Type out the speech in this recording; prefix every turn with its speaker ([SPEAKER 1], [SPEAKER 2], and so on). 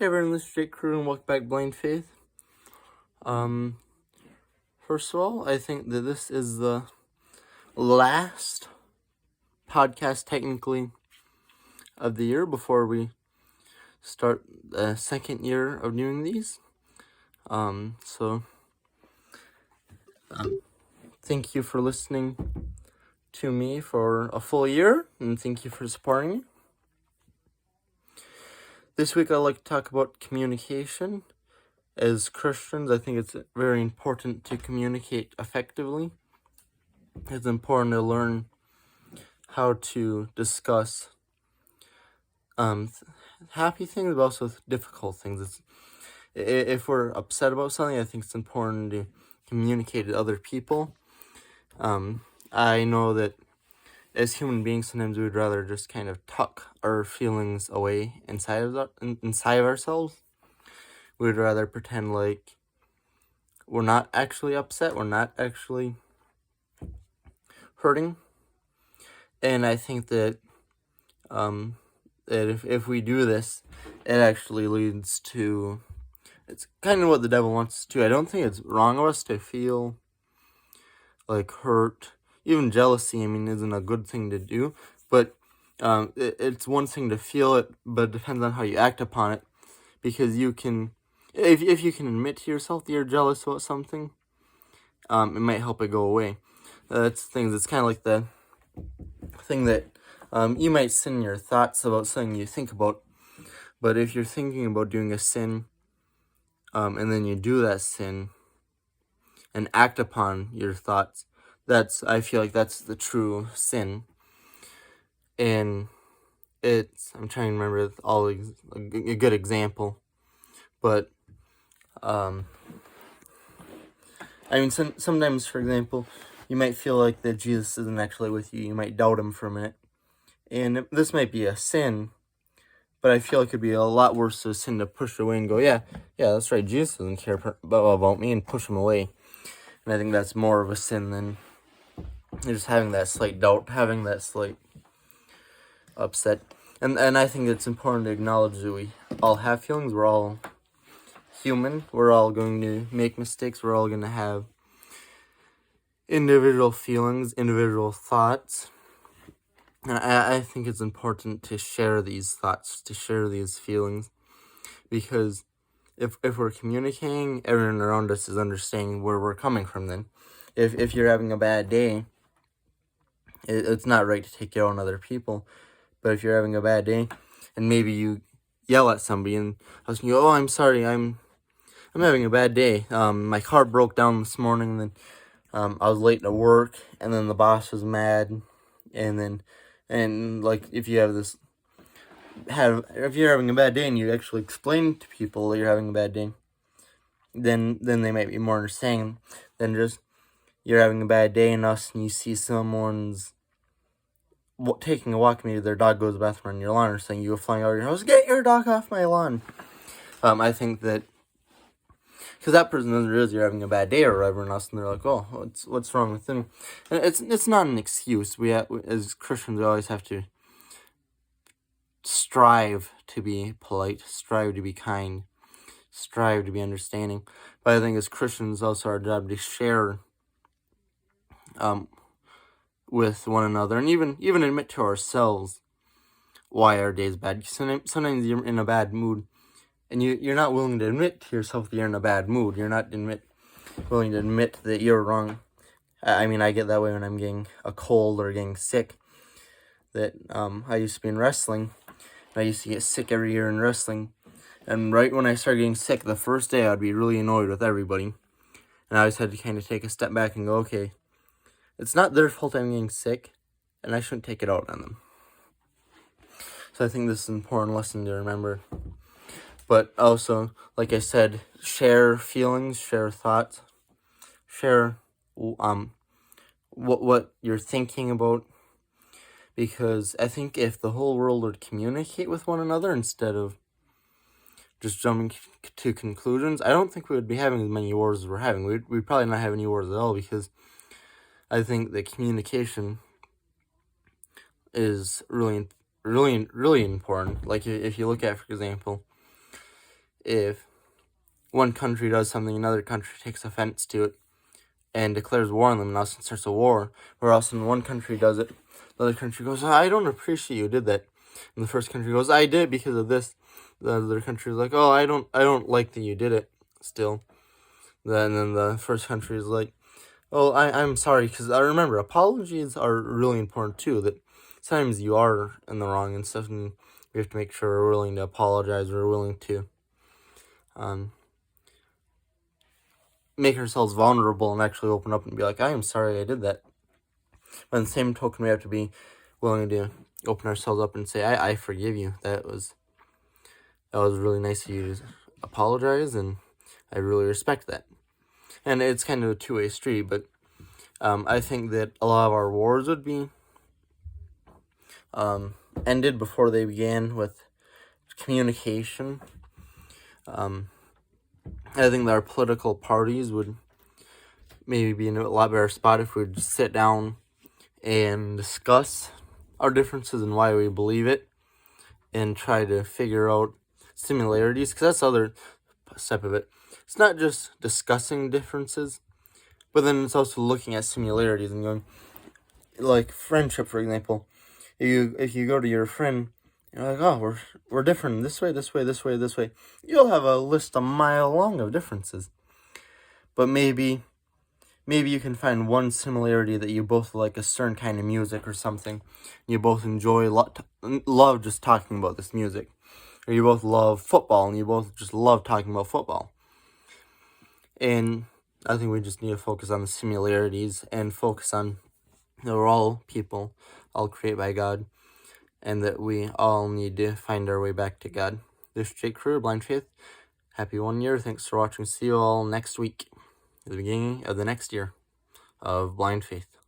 [SPEAKER 1] Hey everyone, this is Jake Crew and welcome back to Blind Faith. First of all, I think that this is the last podcast technically of the year before we start the second year of doing these. Thank you for listening to me for a full year and thank you for supporting me. This week I'd like to talk about communication. As Christians, I think it's very important to communicate effectively. It's important to learn how to discuss happy things, but also difficult things. If we're upset about something, I think it's important to communicate to other people. I know that as human beings, sometimes we'd rather just kind of tuck our feelings away inside of ourselves. We'd rather pretend like we're not actually upset, we're not actually hurting. And I think that that if we do this, it actually leads to, it's kind of what the devil wants to. I don't think it's wrong of us to feel like hurt. Even jealousy, isn't a good thing to do. But it's one thing to feel it, but it depends on how you act upon it. Because you can, if you can admit to yourself that you're jealous about something, it might help it go away. That's things. It's kind of like the thing that you might sin your thoughts about something you think about, but if you're thinking about doing a sin, and then you do that sin and act upon your thoughts, I feel like that's the true sin. And I'm trying to remember a good example, but sometimes, for example, you might feel like that Jesus isn't actually with you. You might doubt him for a minute, and this might be a sin, but I feel like it'd be a lot worse of a sin to push away and go, yeah, that's right, Jesus doesn't care about me, and push him away. And I think that's more of a sin than just having that slight doubt, having that slight upset. And I think it's important to acknowledge that we all have feelings. We're all human. We're all going to make mistakes. We're all going to have individual feelings, individual thoughts. And I think it's important to share these thoughts, to share these feelings, because if we're communicating, everyone around us is understanding where we're coming from then. If you're having a bad day, it's not right to take it out on other people. But if you're having a bad day, and maybe you yell at somebody, and I was thinking, oh, I'm sorry, I'm having a bad day. My car broke down this morning, and then I was late to work, and then the boss was mad, and like if you're having a bad day and you actually explain to people that you're having a bad day, then they might be more understanding than just you're having a bad day and you see someone's taking a walk, maybe their dog goes to the bathroom on your lawn or something, you go flying out of your house, get your dog off my lawn. I think that because that person doesn't realize you're having a bad day or whatever, and they're like, oh, what's wrong with them? And it's not an excuse. As Christians, we always have to strive to be polite, strive to be kind, strive to be understanding. But I think as Christians, it's also our job to share with one another, and even admit to ourselves why our day is bad. Sometimes you're in a bad mood, and you're not willing to admit to yourself that you're in a bad mood. You're not willing to admit that you're wrong. I get that way when I'm getting a cold or getting sick. That I used to be in wrestling. I used to get sick every year in wrestling. And right when I started getting sick, the first day I'd be really annoyed with everybody. And I always had to kind of take a step back and go, okay, it's not their fault I'm getting sick, and I shouldn't take it out on them. So I think this is an important lesson to remember. But also, like I said, share feelings, share thoughts, share what you're thinking about. Because I think if the whole world would communicate with one another instead of just jumping to conclusions, I don't think we would be having as many wars as we're having. We'd probably not have any wars at all, because I think that communication is really, really, really important. Like if you look at, for example, if one country does something, another country takes offense to it and declares war on them, and all of a sudden starts a war, or else when one country does it, the other country goes, I don't appreciate you did that. And the first country goes, I did it because of this. The other country is like, oh, I don't like that you did it still. Then the first country is like, oh, I'm sorry, because I remember apologies are really important too, that sometimes you are in the wrong and stuff, and we have to make sure we're willing to apologize, we're willing to make ourselves vulnerable and actually open up and be like, I am sorry I did that. But in the same token, we have to be willing to open ourselves up and say, I forgive you. That was really nice of you to apologize, and I really respect that. And it's kind of a two-way street, but I think that a lot of our wars would be ended before they began with communication. I think that our political parties would maybe be in a lot better spot if we would just sit down and discuss our differences and why we believe it, and try to figure out similarities, because that's the other step of it. It's not just discussing differences, but then it's also looking at similarities and going, like friendship, for example. If you go to your friend, you're like, oh, we're different this way, this way, this way, this way. You'll have a list a mile long of differences. But maybe you can find one similarity, that you both like a certain kind of music or something. You both enjoy, love just talking about this music. Or you both love football, and you both just love talking about football. And I think we just need to focus on the similarities and focus on that we're all people, all created by God, and that we all need to find our way back to God. This is Jake Crew, Blind Faith. Happy 1 year. Thanks for watching. See you all next week, at the beginning of the next year of Blind Faith.